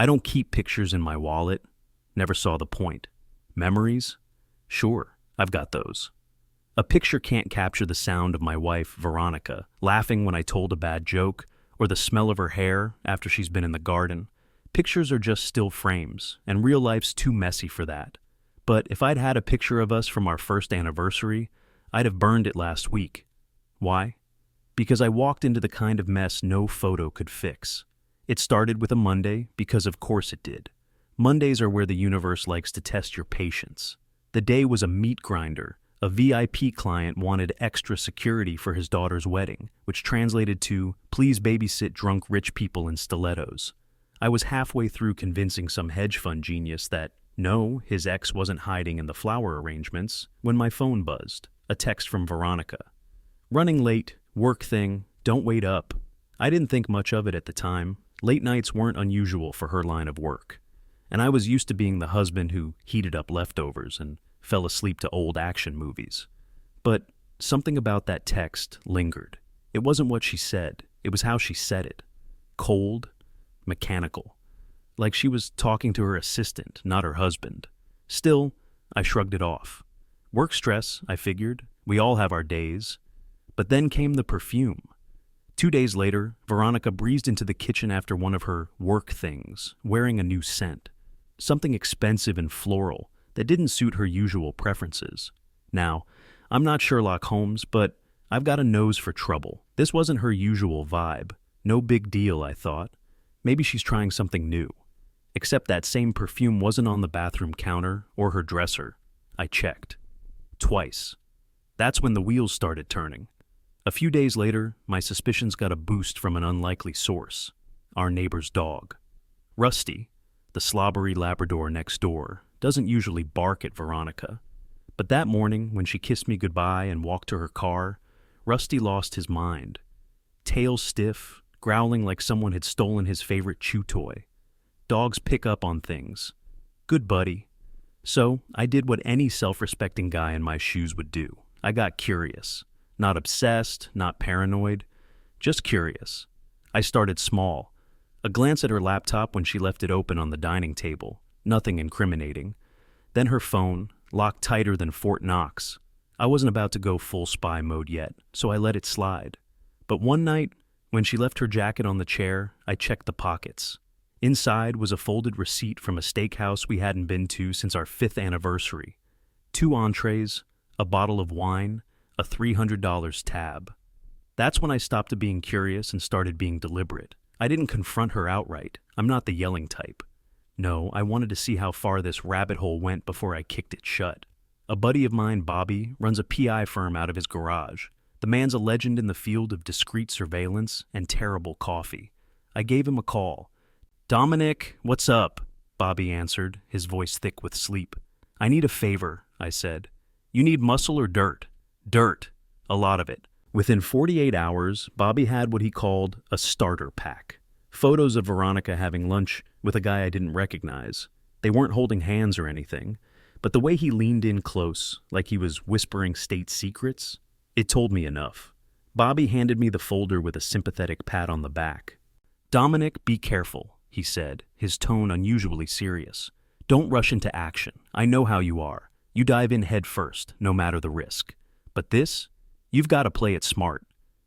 I don't keep pictures in my wallet. Never saw the point. Memories? Sure, I've got those. A picture can't capture the sound of my wife, Veronica, laughing when I told a bad joke, or the smell of her hair after she's been in the garden. Pictures are just still frames, and real life's too messy for that. But if I'd had a picture of us from our first anniversary, I'd have burned it last week. Why? Because I walked into the kind of mess no photo could fix. It started with a Monday, because of course it did. Mondays are where the universe likes to test your patience. The day was a meat grinder. A VIP client wanted extra security for his daughter's wedding, which translated to, please babysit drunk rich people in stilettos. I was halfway through convincing some hedge fund genius that, no, his ex wasn't hiding in the flower arrangements, when my phone buzzed. A text from Veronica. Running late, work thing, don't wait up. I didn't think much of it at the time. Late nights weren't unusual for her line of work. And I was used to being the husband who heated up leftovers and fell asleep to old action movies. But something about that text lingered. It wasn't what she said, it was how she said it. Cold, mechanical. Like she was talking to her assistant, not her husband. Still, I shrugged it off. Work stress, I figured. We all have our days. But then came the perfume. 2 days later, Veronica breezed into the kitchen after one of her work things, wearing a new scent. Something expensive and floral that didn't suit her usual preferences. Now, I'm not Sherlock Holmes, but I've got a nose for trouble. This wasn't her usual vibe. No big deal, I thought. Maybe she's trying something new. Except that same perfume wasn't on the bathroom counter or her dresser. I checked. Twice. That's when the wheels started turning. A few days later, my suspicions got a boost from an unlikely source. Our neighbor's dog. Rusty, the slobbery Labrador next door, doesn't usually bark at Veronica. But that morning, when she kissed me goodbye and walked to her car, Rusty lost his mind. Tail stiff, growling like someone had stolen his favorite chew toy. Dogs pick up on things. Good buddy. So, I did what any self-respecting guy in my shoes would do. I got curious. Not obsessed, not paranoid. Just curious. I started small. A glance at her laptop when she left it open on the dining table. Nothing incriminating. Then her phone, locked tighter than Fort Knox. I wasn't about to go full spy mode yet, so I let it slide. But one night, when she left her jacket on the chair, I checked the pockets. Inside was a folded receipt from a steakhouse we hadn't been to since our 5th anniversary. 2 entrees, a bottle of wine, a $300 tab. That's when I stopped being curious and started being deliberate. I didn't confront her outright. I'm not the yelling type. No, I wanted to see how far this rabbit hole went before I kicked it shut. A buddy of mine, Bobby, runs a PI firm out of his garage. The man's a legend in the field of discreet surveillance and terrible coffee. I gave him a call. "Dominic, what's up?" Bobby answered, his voice thick with sleep. "I need a favor," I said. "You need muscle or dirt?" "Dirt. A lot of it." Within 48 hours, Bobby had what he called a starter pack. Photos of Veronica having lunch with a guy I didn't recognize. They weren't holding hands or anything, but the way he leaned in close, like he was whispering state secrets, it told me enough. Bobby handed me the folder with a sympathetic pat on the back. "Dominic, be careful," he said, his tone unusually serious. "Don't rush into action. I know how you are. You dive in head first, no matter the risk. But this? You've got to play it smart.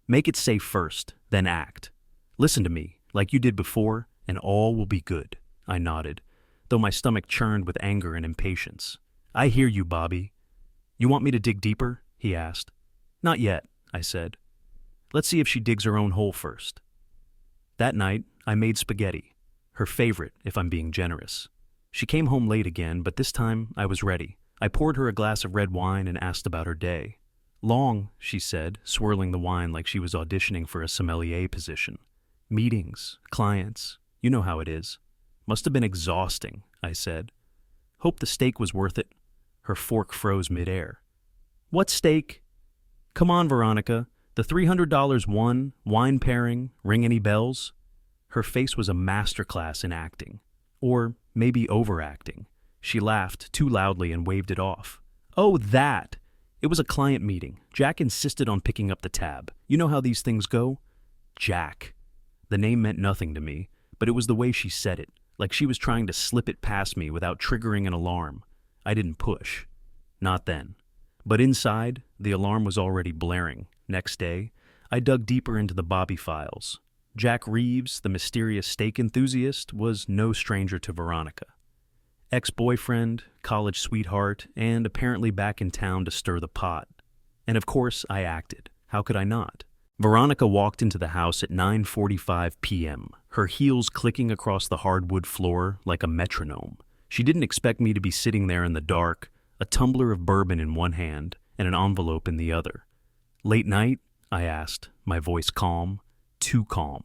Make it safe first, then act. Listen to me, like you did before, and all will be good." I nodded, though my stomach churned with anger and impatience. "I hear you, Bobby." "You want me to dig deeper?" he asked. "Not yet," I said. "Let's see if she digs her own hole first." That night, I made spaghetti. Her favorite, if I'm being generous. She came home late again, but this time I was ready. I poured her a glass of red wine and asked about her day. "Long," she said, swirling the wine like she was auditioning for a sommelier position. "Meetings, clients, you know how it is." "Must have been exhausting," I said. "Hope the steak was worth it." Her fork froze midair. "What steak?" "Come on, Veronica. The $300 wine pairing, ring any bells?" Her face was a masterclass in acting. Or maybe overacting. She laughed too loudly and waved it off. "Oh, that! It was a client meeting. Jack insisted on picking up the tab. You know how these things go?" Jack. The name meant nothing to me, but it was the way she said it. like she was trying to slip it past me without triggering an alarm. I didn't push. Not then. But inside, the alarm was already blaring. Next day, I dug deeper into the Bobby files. Jack Reeves, the mysterious steak enthusiast, was no stranger to Veronica. Ex-boyfriend, college sweetheart, and apparently back in town to stir the pot. And of course, I acted. How could I not? Veronica walked into the house at 9:45 p.m., her heels clicking across the hardwood floor like a metronome. She didn't expect me to be sitting there in the dark, a tumbler of bourbon in one hand and an envelope in the other. "Late night?" I asked, my voice calm, too calm.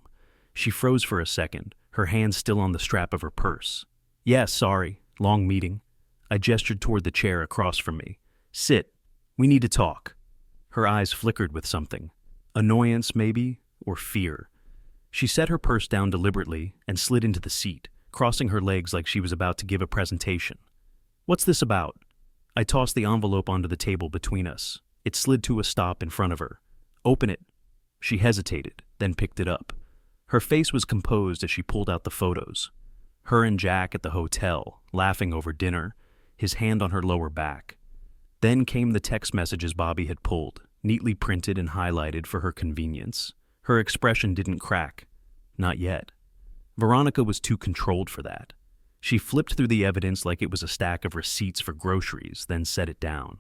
She froze for a second, her hand still on the strap of her purse. "Yes, sorry. Long meeting." I gestured toward the chair across from me. "Sit. We need to talk." Her eyes flickered with something. Annoyance, maybe, or fear. She set her purse down deliberately and slid into the seat, crossing her legs like she was about to give a presentation. "What's this about?" I tossed the envelope onto the table between us. It slid to a stop in front of her. "Open it." She hesitated, then picked it up. Her face was composed as she pulled out the photos. Her and Jack at the hotel, laughing over dinner, his hand on her lower back. Then came the text messages Bobby had pulled, neatly printed and highlighted for her convenience. Her expression didn't crack. Not yet. Veronica was too controlled for that. She flipped through the evidence like it was a stack of receipts for groceries, then set it down.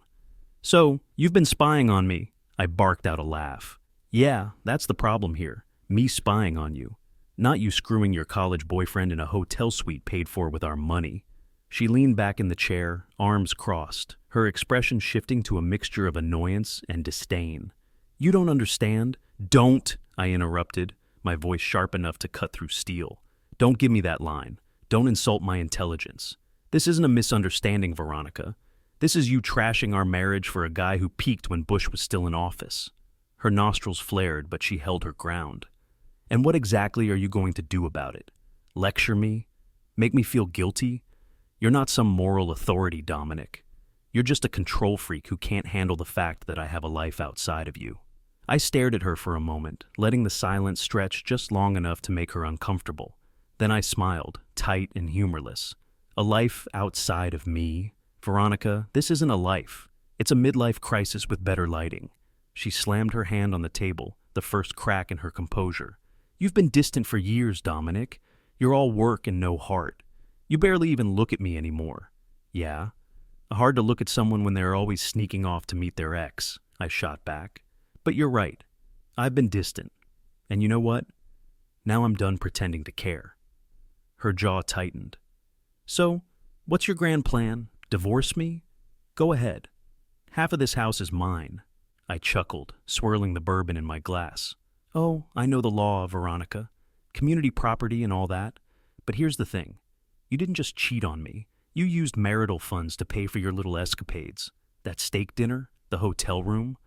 "So, you've been spying on me." I barked out a laugh. "Yeah, that's the problem here. Me spying on you. Not you screwing your college boyfriend in a hotel suite paid for with our money." She leaned back in the chair, arms crossed, her expression shifting to a mixture of annoyance and disdain. "You don't understand." "Don't," I interrupted, my voice sharp enough to cut through steel. "Don't give me that line. Don't insult my intelligence. This isn't a misunderstanding, Veronica. This is you trashing our marriage for a guy who peaked when Bush was still in office." Her nostrils flared, but she held her ground. "And what exactly are you going to do about it? Lecture me? Make me feel guilty? You're not some moral authority, Dominic. You're just a control freak who can't handle the fact that I have a life outside of you." I stared at her for a moment, letting the silence stretch just long enough to make her uncomfortable. Then I smiled, tight and humorless. "A life outside of me? Veronica, this isn't a life. It's a midlife crisis with better lighting." She slammed her hand on the table, the first crack in her composure. "You've been distant for years, Dominic. You're all work and no heart. You barely even look at me anymore." "Yeah? Hard to look at someone when they're always sneaking off to meet their ex," I shot back. "But you're right. I've been distant. And you know what? Now I'm done pretending to care." Her jaw tightened. "So, what's your grand plan? Divorce me? Go ahead. Half of this house is mine." I chuckled, swirling the bourbon in my glass. "Oh, I know the law, Veronica. Community property and all that. But here's the thing. You didn't just cheat on me. You used marital funds to pay for your little escapades. That steak dinner, the hotel room,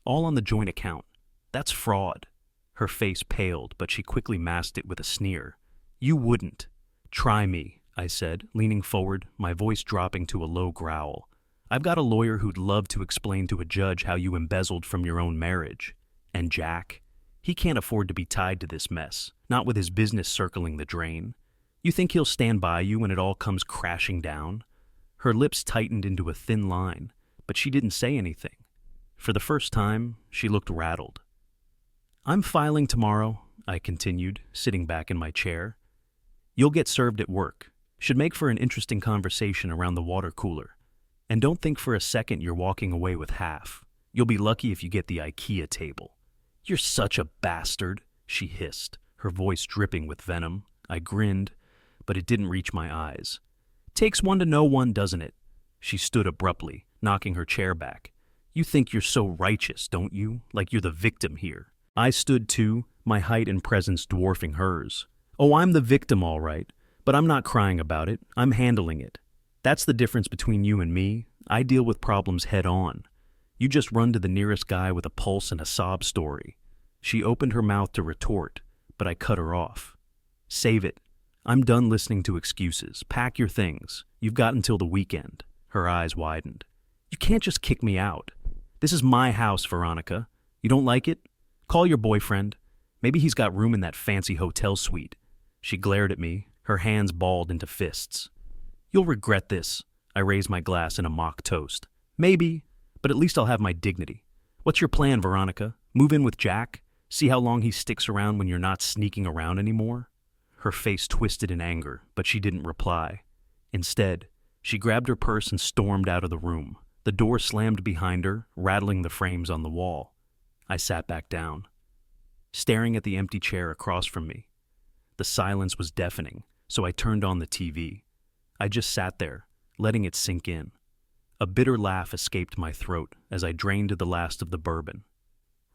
all on the joint account. That's fraud." Her face paled, but she quickly masked it with a sneer. "You wouldn't." "Try me," I said, leaning forward, my voice dropping to a low growl. "I've got a lawyer who'd love to explain to a judge how you embezzled from your own marriage. And Jack? He can't afford to be tied to this mess, not with his business circling the drain. You think he'll stand by you when it all comes crashing down?" Her lips tightened into a thin line, but she didn't say anything. For the first time, she looked rattled. "I'm filing tomorrow," I continued, sitting back in my chair. "You'll get served at work. Should make for an interesting conversation around the water cooler. And don't think for a second you're walking away with half. You'll be lucky if you get the IKEA table." "You're such a bastard," she hissed, her voice dripping with venom. I grinned, but it didn't reach my eyes. "Takes one to know one, doesn't it?" She stood abruptly, knocking her chair back. "You think you're so righteous, don't you? Like you're the victim here." I stood too, my height and presence dwarfing hers. "Oh, I'm the victim, all right, but I'm not crying about it. I'm handling it. That's the difference between you and me. I deal with problems head on. You just run to the nearest guy with a pulse and a sob story." She opened her mouth to retort, but I cut her off. "Save it. I'm done listening to excuses. Pack your things. You've got until the weekend." Her eyes widened. "You can't just kick me out. This is my house, Veronica. You don't like it? Call your boyfriend. Maybe he's got room in that fancy hotel suite." She glared at me, her hands balled into fists. "You'll regret this." I raised my glass in a mock toast. "Maybe, but at least I'll have my dignity. What's your plan, Veronica? Move in with Jack? See how long he sticks around when you're not sneaking around anymore?" Her face twisted in anger, but she didn't reply. Instead, she grabbed her purse and stormed out of the room. The door slammed behind her, rattling the frames on the wall. I sat back down, staring at the empty chair across from me. The silence was deafening, so I turned on the TV. I just sat there, letting it sink in. A bitter laugh escaped my throat as I drained the last of the bourbon.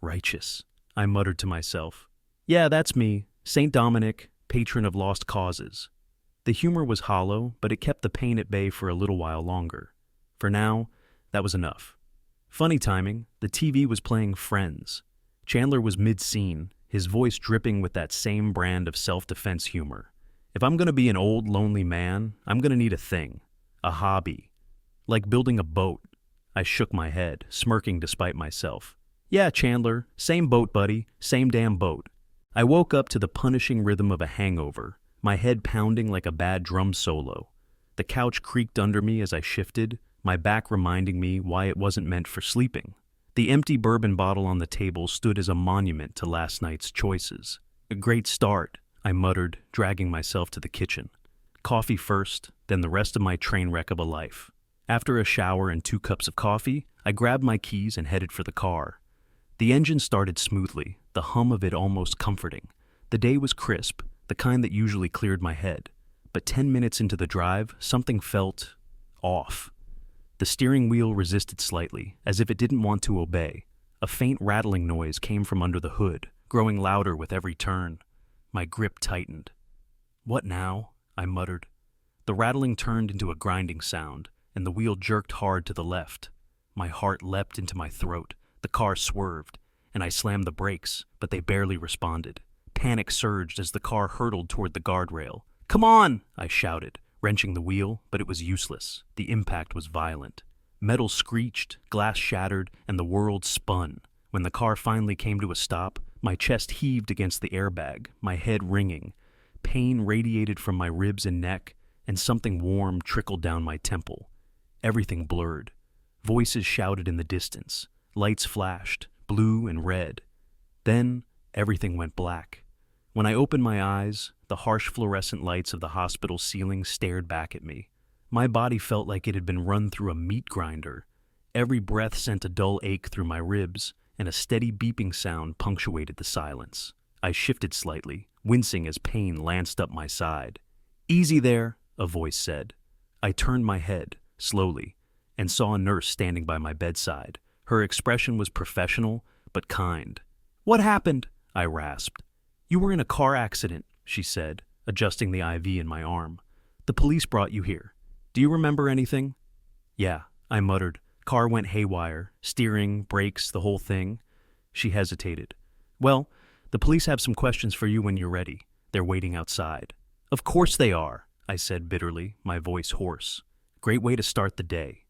"Righteous," I muttered to myself. "Yeah, that's me, Saint Dominic, patron of lost causes." The humor was hollow, but it kept the pain at bay for a little while longer. For now, that was enough. Funny timing, the TV was playing Friends. Chandler was mid-scene, his voice dripping with that same brand of self-defense humor. If I'm gonna be an old, lonely man, I'm gonna need a thing. A hobby. Like building a boat. I shook my head, smirking despite myself. "Yeah, Chandler, same boat, buddy, same damn boat." I woke up to the punishing rhythm of a hangover, my head pounding like a bad drum solo. The couch creaked under me as I shifted, my back reminding me why it wasn't meant for sleeping. The empty bourbon bottle on the table stood as a monument to last night's choices. "A great start," I muttered, dragging myself to the kitchen. Coffee first, then the rest of my train wreck of a life. After a shower and 2 cups of coffee, I grabbed my keys and headed for the car. The engine started smoothly, the hum of it almost comforting. The day was crisp, the kind that usually cleared my head. But 10 minutes into the drive, something felt off. The steering wheel resisted slightly, as if it didn't want to obey. A faint rattling noise came from under the hood, growing louder with every turn. My grip tightened. "What now?" I muttered. The rattling turned into a grinding sound, and the wheel jerked hard to the left. My heart leapt into my throat. The car swerved, and I slammed the brakes, but they barely responded. Panic surged as the car hurtled toward the guardrail. "Come on!" I shouted, wrenching the wheel, but it was useless. The impact was violent. Metal screeched, glass shattered, and the world spun. When the car finally came to a stop, my chest heaved against the airbag, my head ringing. Pain radiated from my ribs and neck, and something warm trickled down my temple. Everything blurred. Voices shouted in the distance. Lights flashed, blue and red. Then, everything went black. When I opened my eyes, the harsh fluorescent lights of the hospital ceiling stared back at me. My body felt like it had been run through a meat grinder. Every breath sent a dull ache through my ribs, and a steady beeping sound punctuated the silence. I shifted slightly, wincing as pain lanced up my side. "Easy there," a voice said. I turned my head, slowly, and saw a nurse standing by my bedside. Her expression was professional, but kind. "What happened?" I rasped. "You were in a car accident," she said, adjusting the IV in my arm. "The police brought you here. Do you remember anything?" "Yeah," I muttered. "Car went haywire, steering, brakes, the whole thing." She hesitated. "Well, the police have some questions for you when you're ready. They're waiting outside." "Of course they are," I said bitterly, my voice hoarse. Great way to start the day.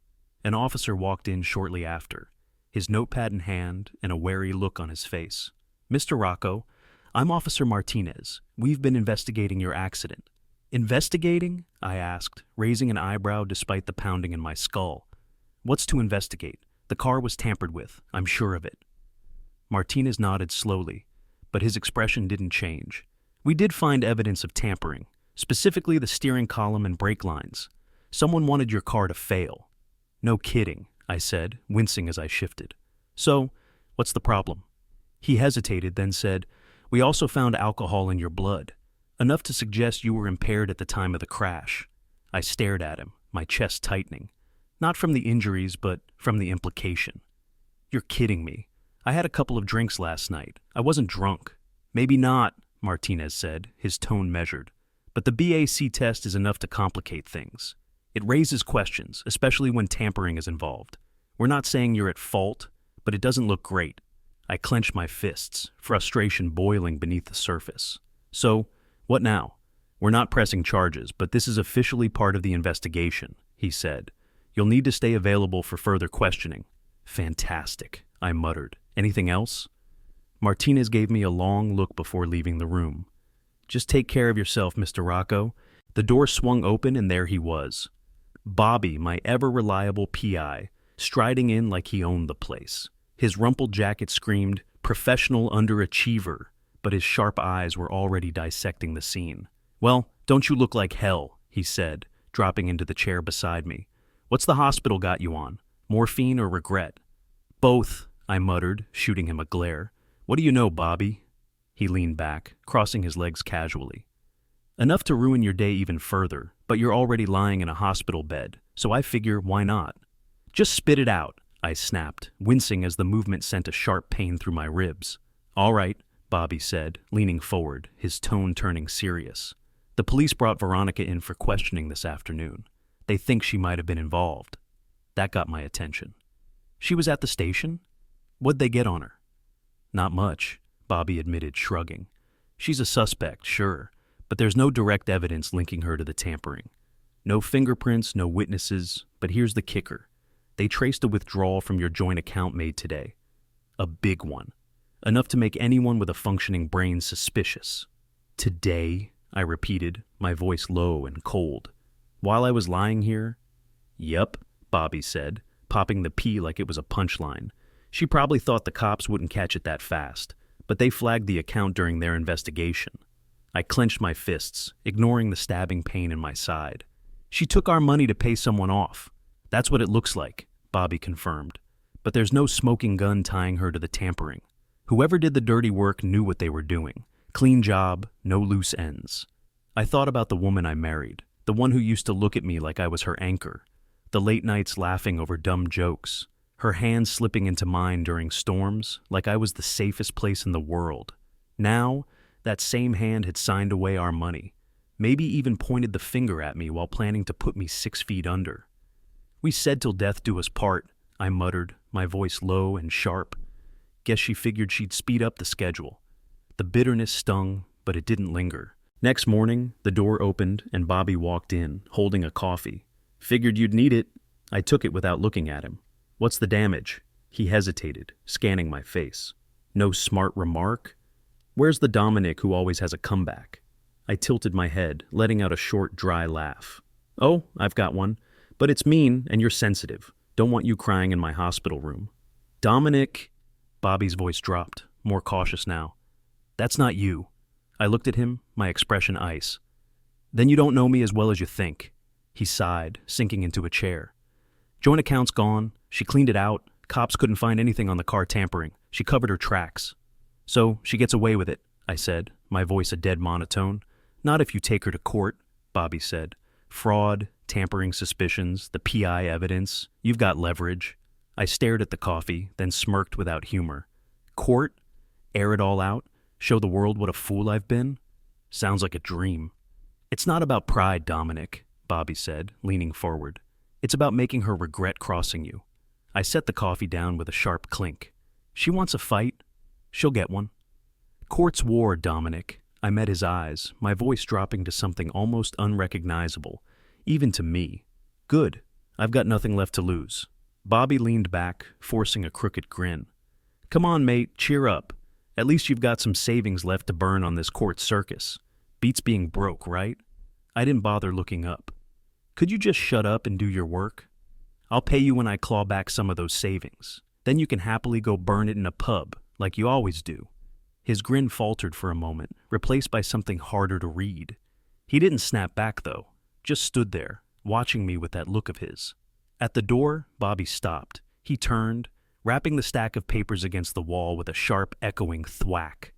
An officer walked in shortly after, his notepad in hand and a wary look on his face. "Mr. Rocco, I'm Officer Martinez. We've been investigating your accident." "Investigating?" I asked, raising an eyebrow despite the pounding in my skull. "What's to investigate? The car was tampered with, I'm sure of it." Martinez nodded slowly, but his expression didn't change. "We did find evidence of tampering, specifically the steering column and brake lines. Someone wanted your car to fail." "No kidding," I said, wincing as I shifted. "So, what's the problem?" He hesitated, then said, "We also found alcohol in your blood, enough to suggest you were impaired at the time of the crash." I stared at him, my chest tightening. Not from the injuries, but from the implication. "You're kidding me. I had a couple of drinks last night. I wasn't drunk." "Maybe not," Martinez said, his tone measured. "But the BAC test is enough to complicate things. It raises questions, especially when tampering is involved. We're not saying you're at fault, but it doesn't look great." I clenched my fists, frustration boiling beneath the surface. "So, what now?" "We're not pressing charges, but this is officially part of the investigation," he said. "You'll need to stay available for further questioning." "Fantastic," I muttered. "Anything else?" Martinez gave me a long look before leaving the room. "Just take care of yourself, Mr. Rocco. The door swung open and there he was. Bobby, my ever-reliable PI, striding in like he owned the place. His rumpled jacket screamed, "Professional underachiever," but his sharp eyes were already dissecting the scene. "Well, don't you look like hell," he said, dropping into the chair beside me. "What's the hospital got you on? Morphine or regret?" "Both," I muttered, shooting him a glare. "What do you know, Bobby?" He leaned back, crossing his legs casually. "Enough to ruin your day even further, but you're already lying in a hospital bed, so I figure why not?" "Just spit it out," I snapped, wincing as the movement sent a sharp pain through my ribs. "All right," Bobby said, leaning forward, his tone turning serious. "The police brought Veronica in for questioning this afternoon. They think she might have been involved." That got my attention. "She was at the station? What'd they get on her?" "Not much," Bobby admitted, shrugging. "She's a suspect, sure, but there's no direct evidence linking her to the tampering. No fingerprints, no witnesses, but here's the kicker. They traced a withdrawal from your joint account made today. A big one. Enough to make anyone with a functioning brain suspicious." "Today?" I repeated, my voice low and cold. "While I was lying here?" "Yep," Bobby said, popping the P like it was a punchline. "She probably thought the cops wouldn't catch it that fast, but they flagged the account during their investigation." I clenched my fists, ignoring the stabbing pain in my side. "She took our money to pay someone off. That's what it looks like," Bobby confirmed. "But there's no smoking gun tying her to the tampering. Whoever did the dirty work knew what they were doing. Clean job, no loose ends." I thought about the woman I married, the one who used to look at me like I was her anchor, the late nights laughing over dumb jokes, her hands slipping into mine during storms like I was the safest place in the world. Now, that same hand had signed away our money, maybe even pointed the finger at me while planning to put me 6 feet under. "We said till death do us part," I muttered, my voice low and sharp. Guess she figured she'd speed up the schedule. The bitterness stung, but it didn't linger. Next morning, the door opened and Bobby walked in, holding a coffee. "Figured you'd need it." I took it without looking at him. "What's the damage?" He hesitated, scanning my face. "No smart remark?" "Where's the Dominic who always has a comeback?" I tilted my head, letting out a short, dry laugh. "Oh, I've got one. But it's mean, and you're sensitive. Don't want you crying in my hospital room." "Dominic," Bobby's voice dropped, more cautious now. "That's not you." I looked at him, my expression ice. "Then you don't know me as well as you think." He sighed, sinking into a chair. "Joint account's gone. She cleaned it out. Cops couldn't find anything on the car tampering. She covered her tracks." "So she gets away with it," I said, my voice a dead monotone. "Not if you take her to court," Bobby said. "Fraud, tampering suspicions, the PI evidence. You've got leverage." I stared at the coffee, then smirked without humor. "Court? Air it all out? Show the world what a fool I've been? Sounds like a dream." "It's not about pride, Dominic," Bobby said, leaning forward. "It's about making her regret crossing you." I set the coffee down with a sharp clink. "She wants a fight. She'll get one." "Court's war, Dominic." I met his eyes, my voice dropping to something almost unrecognizable, even to me. "Good. I've got nothing left to lose." Bobby leaned back, forcing a crooked grin. "Come on, mate, cheer up. At least you've got some savings left to burn on this court circus. Beats being broke, right?" I didn't bother looking up. "Could you just shut up and do your work? I'll pay you when I claw back some of those savings. Then you can happily go burn it in a pub, like you always do." His grin faltered for a moment, replaced by something harder to read. He didn't snap back, though, just stood there, watching me with that look of his. At the door, Bobby stopped. He turned, rapping the stack of papers against the wall with a sharp, echoing thwack.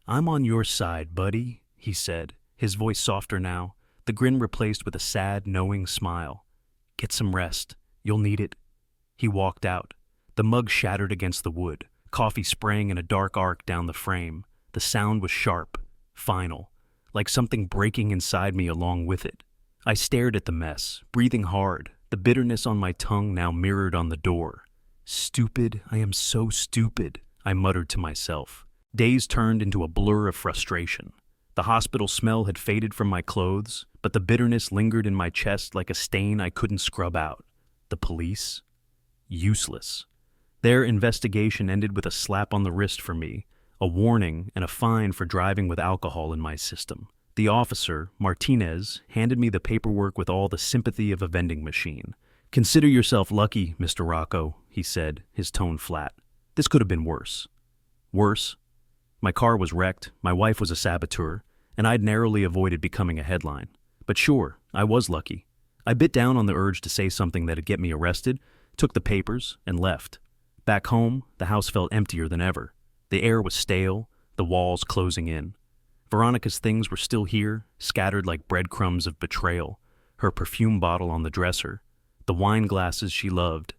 "I'm on your side, buddy," he said, his voice softer now, the grin replaced with a sad, knowing smile. "Get some rest. You'll need it." He walked out. The mug shattered against the wood, coffee spraying in a dark arc down the frame. The sound was sharp, final, like something breaking inside me along with it. I stared at the mess, breathing hard, the bitterness on my tongue now mirrored on the door. "Stupid, I am so stupid," I muttered to myself. Days turned into a blur of frustration. The hospital smell had faded from my clothes, but the bitterness lingered in my chest like a stain I couldn't scrub out. The police? Useless. Their investigation ended with a slap on the wrist for me, a warning and a fine for driving with alcohol in my system. The officer, Martinez, handed me the paperwork with all the sympathy of a vending machine. "Consider yourself lucky, Mr. Rocco," he said, his tone flat. "This could have been worse." Worse? My car was wrecked, my wife was a saboteur, and I'd narrowly avoided becoming a headline. But sure, I was lucky. I bit down on the urge to say something that'd get me arrested, took the papers, and left. Back home, the house felt emptier than ever. The air was stale, the walls closing in. Veronica's things were still here, scattered like breadcrumbs of betrayal, her perfume bottle on the dresser, the wine glasses she loved,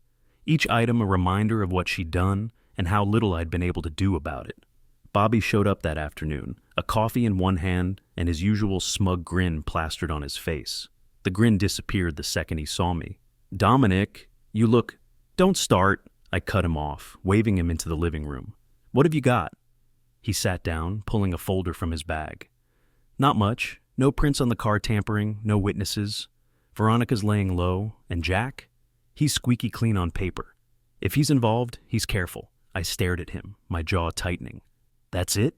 each item a reminder of what she'd done and how little I'd been able to do about it. Bobby showed up that afternoon, a coffee in one hand and his usual smug grin plastered on his face. The grin disappeared the second he saw me. "Dominic, you look—" "Don't start," I cut him off, waving him into the living room. "What have you got?" He sat down, pulling a folder from his bag. "Not much. No prints on the car tampering, no witnesses. Veronica's laying low, and Jack? He's squeaky clean on paper. If he's involved, he's careful." I stared at him, my jaw tightening. "That's it?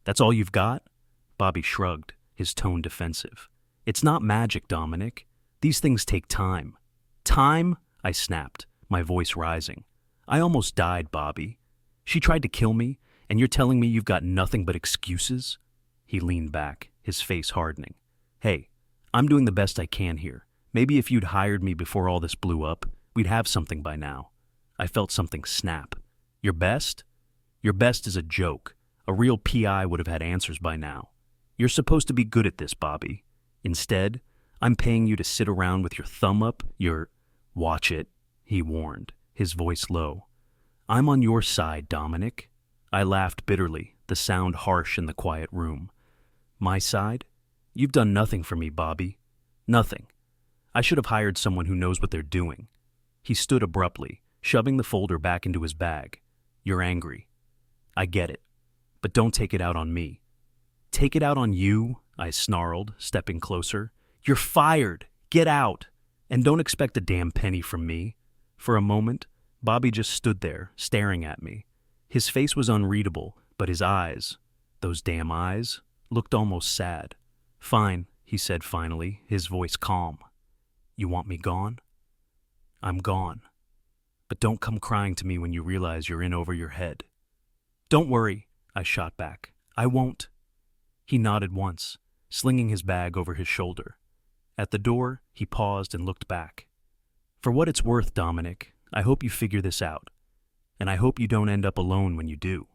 That's all you've got?" Bobby shrugged, his tone defensive. "It's not magic, Dominic. These things take time." "Time?" I snapped, my voice rising. "I almost died, Bobby. She tried to kill me, and you're telling me you've got nothing but excuses?" He leaned back, his face hardening. "Hey, I'm doing the best I can here. Maybe if you'd hired me before all this blew up, we'd have something by now." I felt something snap. "Your best? Your best is a joke. A real PI would have had answers by now. You're supposed to be good at this, Bobby. Instead, I'm paying you to sit around with your thumb up, Watch it," he warned, his voice low. "I'm on your side, Dominic." I laughed bitterly, the sound harsh in the quiet room. "My side? You've done nothing for me, Bobby. Nothing. I should have hired someone who knows what they're doing." He stood abruptly, shoving the folder back into his bag. "You're angry. I get it. But don't take it out on me." "Take it out on you?" I snarled, stepping closer. "You're fired. Get out. And don't expect a damn penny from me." For a moment, Bobby just stood there, staring at me. His face was unreadable, but his eyes, those damn eyes, looked almost sad. "Fine," he said finally, his voice calm. "You want me gone? I'm gone. But don't come crying to me when you realize you're in over your head." "Don't worry," I shot back. "I won't." He nodded once, slinging his bag over his shoulder. At the door, he paused and looked back. "For what it's worth, Dominic, I hope you figure this out. And I hope you don't end up alone when you do."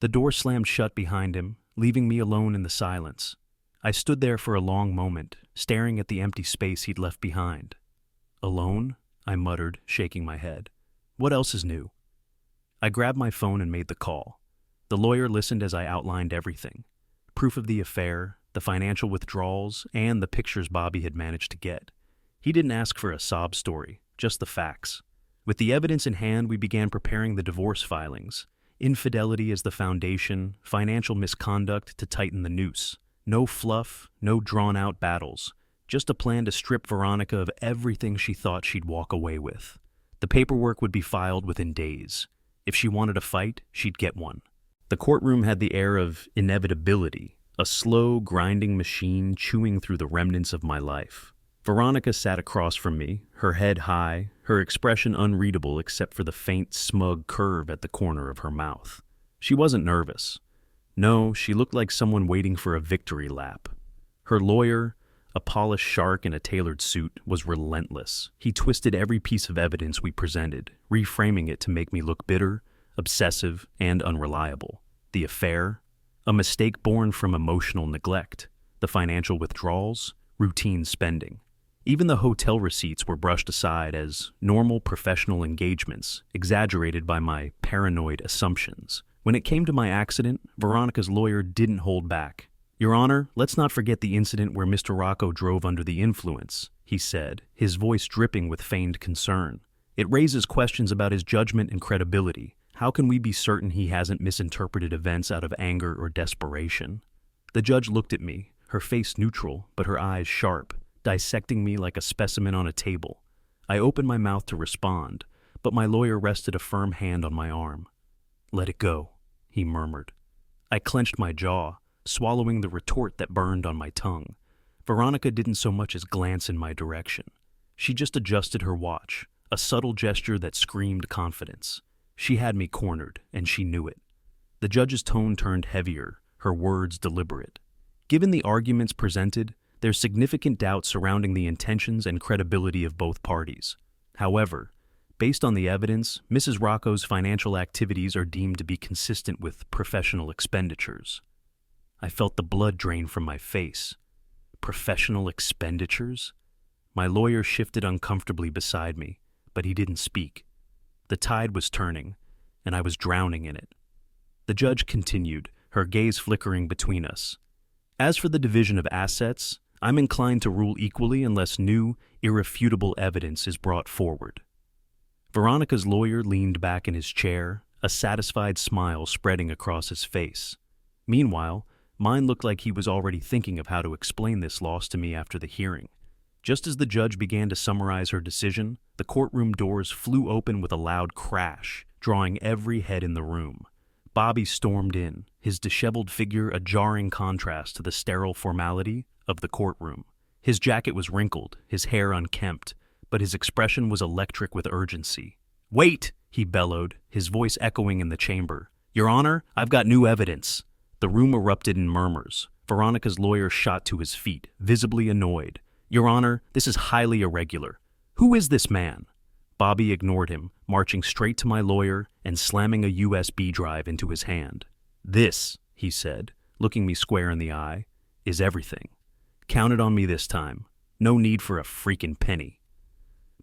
The door slammed shut behind him, leaving me alone in the silence. I stood there for a long moment, staring at the empty space he'd left behind. "Alone?" I muttered, shaking my head. "What else is new?" I grabbed my phone and made the call. The lawyer listened as I outlined everything. Proof of the affair, the financial withdrawals, and the pictures Bobby had managed to get. He didn't ask for a sob story, just the facts. With the evidence in hand, we began preparing the divorce filings. Infidelity as the foundation, financial misconduct to tighten the noose. No fluff, no drawn-out battles. Just a plan to strip Veronica of everything she thought she'd walk away with. The paperwork would be filed within days. If she wanted a fight, she'd get one. The courtroom had the air of inevitability, a slow, grinding machine chewing through the remnants of my life. Veronica sat across from me, her head high, her expression unreadable except for the faint, smug curve at the corner of her mouth. She wasn't nervous. No, she looked like someone waiting for a victory lap. Her lawyer, a polished shark in a tailored suit, was relentless. He twisted every piece of evidence we presented, reframing it to make me look bitter, obsessive, and unreliable. The affair, a mistake born from emotional neglect. The financial withdrawals, routine spending. Even the hotel receipts were brushed aside as normal professional engagements, exaggerated by my paranoid assumptions. When it came to my accident, Veronica's lawyer didn't hold back. "Your Honor, let's not forget the incident where Mr. Rocco drove under the influence," he said, his voice dripping with feigned concern. "It raises questions about his judgment and credibility. How can we be certain he hasn't misinterpreted events out of anger or desperation?" The judge looked at me, her face neutral, but her eyes sharp, dissecting me like a specimen on a table. I opened my mouth to respond, but my lawyer rested a firm hand on my arm. "Let it go," he murmured. I clenched my jaw, swallowing the retort that burned on my tongue. Veronica didn't so much as glance in my direction. She just adjusted her watch, a subtle gesture that screamed confidence. She had me cornered, and she knew it. The judge's tone turned heavier, her words deliberate. Given the arguments presented, there's significant doubt surrounding the intentions and credibility of both parties. However, based on the evidence, Mrs. Rocco's financial activities are deemed to be consistent with professional expenditures. I felt the blood drain from my face. Professional expenditures? My lawyer shifted uncomfortably beside me, but he didn't speak. The tide was turning, and I was drowning in it. The judge continued, her gaze flickering between us. As for the division of assets, I'm inclined to rule equally unless new, irrefutable evidence is brought forward. Veronica's lawyer leaned back in his chair, a satisfied smile spreading across his face. Meanwhile, mine looked like he was already thinking of how to explain this loss to me after the hearing. Just as the judge began to summarize her decision, the courtroom doors flew open with a loud crash, drawing every head in the room. Bobby stormed in, his disheveled figure a jarring contrast to the sterile formality of the courtroom. His jacket was wrinkled, his hair unkempt, but his expression was electric with urgency. "Wait!" he bellowed, his voice echoing in the chamber. "Your Honor, I've got new evidence." The room erupted in murmurs. Veronica's lawyer shot to his feet, visibly annoyed. "Your Honor, this is highly irregular. Who is this man?" Bobby ignored him, marching straight to my lawyer and slamming a USB drive into his hand. "This," he said, looking me square in the eye, "is everything. Count it on me this time. No need for a freaking penny."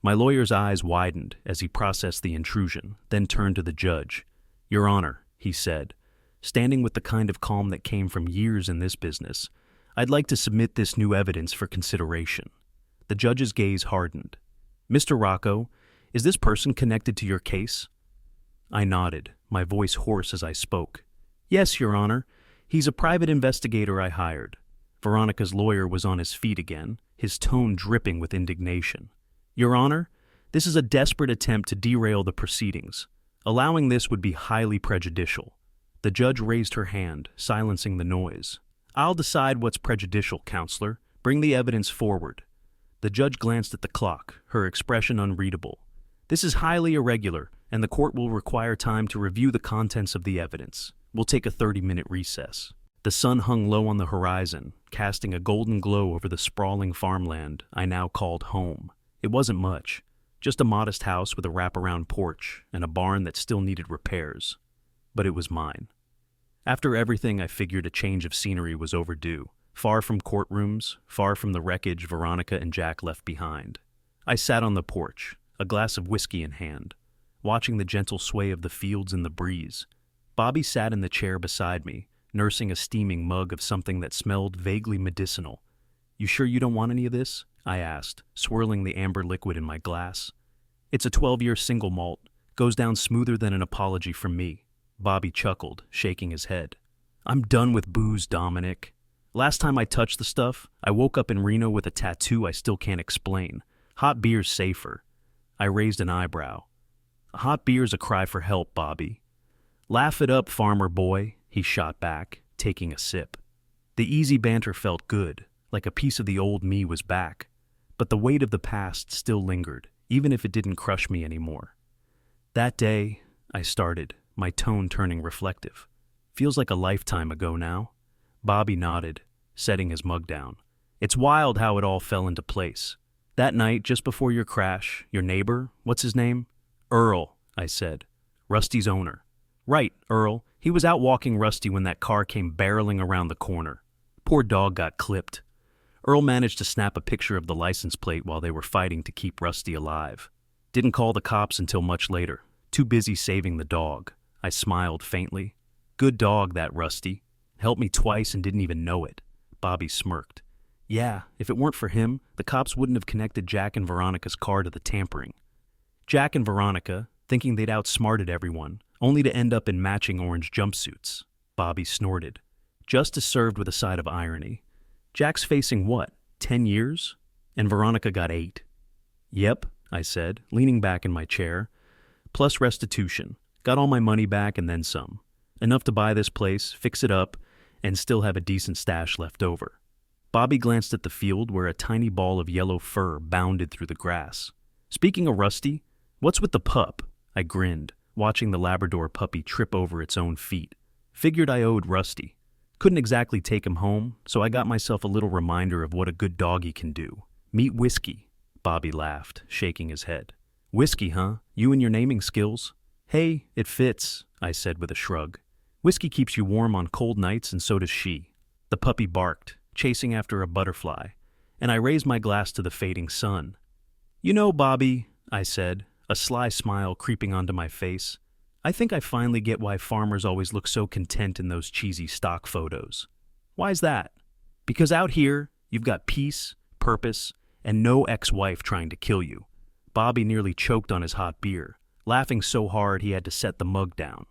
My lawyer's eyes widened as he processed the intrusion, then turned to the judge. "Your Honor," he said, standing with the kind of calm that came from years in this business, "I'd like to submit this new evidence for consideration." The judge's gaze hardened. "Mr. Rocco, is this person connected to your case?" I nodded, my voice hoarse as I spoke. "Yes, Your Honor. He's a private investigator I hired." Veronica's lawyer was on his feet again, his tone dripping with indignation. "Your Honor, this is a desperate attempt to derail the proceedings. Allowing this would be highly prejudicial." The judge raised her hand, silencing the noise. "I'll decide what's prejudicial, counselor. Bring the evidence forward." The judge glanced at the clock, her expression unreadable. "This is highly irregular, and the court will require time to review the contents of the evidence. We'll take a 30-minute recess." The sun hung low on the horizon, casting a golden glow over the sprawling farmland I now called home. It wasn't much, just a modest house with a wraparound porch and a barn that still needed repairs. But it was mine. After everything, I figured a change of scenery was overdue, far from courtrooms, far from the wreckage Veronica and Jack left behind. I sat on the porch, a glass of whiskey in hand, watching the gentle sway of the fields in the breeze. Bobby sat in the chair beside me, nursing a steaming mug of something that smelled vaguely medicinal. "You sure you don't want any of this?" I asked, swirling the amber liquid in my glass. "It's a 12-year single malt. Goes down smoother than an apology from me." Bobby chuckled, shaking his head. "I'm done with booze, Dominic. Last time I touched the stuff, I woke up in Reno with a tattoo I still can't explain. Hot beer's safer." I raised an eyebrow. "Hot beer's a cry for help, Bobby." "Laugh it up, farmer boy," he shot back, taking a sip. The easy banter felt good, like a piece of the old me was back. But the weight of the past still lingered, even if it didn't crush me anymore. "That day," I started, my tone turning reflective. "Feels like a lifetime ago now." Bobby nodded, setting his mug down. "It's wild how it all fell into place. That night, just before your crash, your neighbor, what's his name?" "Earl," I said. "Rusty's owner." "Right, Earl. He was out walking Rusty when that car came barreling around the corner. Poor dog got clipped. Earl managed to snap a picture of the license plate while they were fighting to keep Rusty alive. Didn't call the cops until much later, too busy saving the dog." I smiled faintly. "Good dog, that Rusty. Helped me twice and didn't even know it." Bobby smirked. "Yeah, if it weren't for him, the cops wouldn't have connected Jack and Veronica's car to the tampering." Jack and Veronica, thinking they'd outsmarted everyone, only to end up in matching orange jumpsuits. Bobby snorted. Justice served with a side of irony. "Jack's facing what, 10 years? And Veronica got 8. "Yep," I said, leaning back in my chair. "Plus restitution. Got all my money back and then some. Enough to buy this place, fix it up, and still have a decent stash left over. Bobby glanced at the field where a tiny ball of yellow fur bounded through the grass. Speaking of Rusty, what's with the pup? I grinned, watching the Labrador puppy trip over its own feet. Figured I owed Rusty. Couldn't exactly take him home, so I got myself a little reminder of what a good doggy can do. Meet Whiskey. Bobby laughed, shaking his head. Whiskey, huh? You and your naming skills? Hey, it fits, I said with a shrug. Whiskey keeps you warm on cold nights, and so does she. The puppy barked, chasing after a butterfly, and I raised my glass to the fading sun. You know, Bobby, I said, a sly smile creeping onto my face, I think I finally get why farmers always look so content in those cheesy stock photos. Why's that? Because out here, you've got peace, purpose, and no ex-wife trying to kill you. Bobby nearly choked on his hot beer, laughing so hard he had to set the mug down.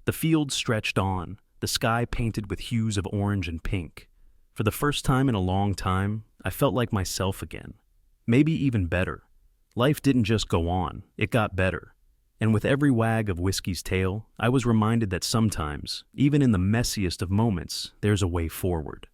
The field stretched on, the sky painted with hues of orange and pink. For the first time in a long time, I felt like myself again. Maybe even better. Life didn't just go on, it got better. And with every wag of Whiskey's tail, I was reminded that sometimes, even in the messiest of moments, there's a way forward.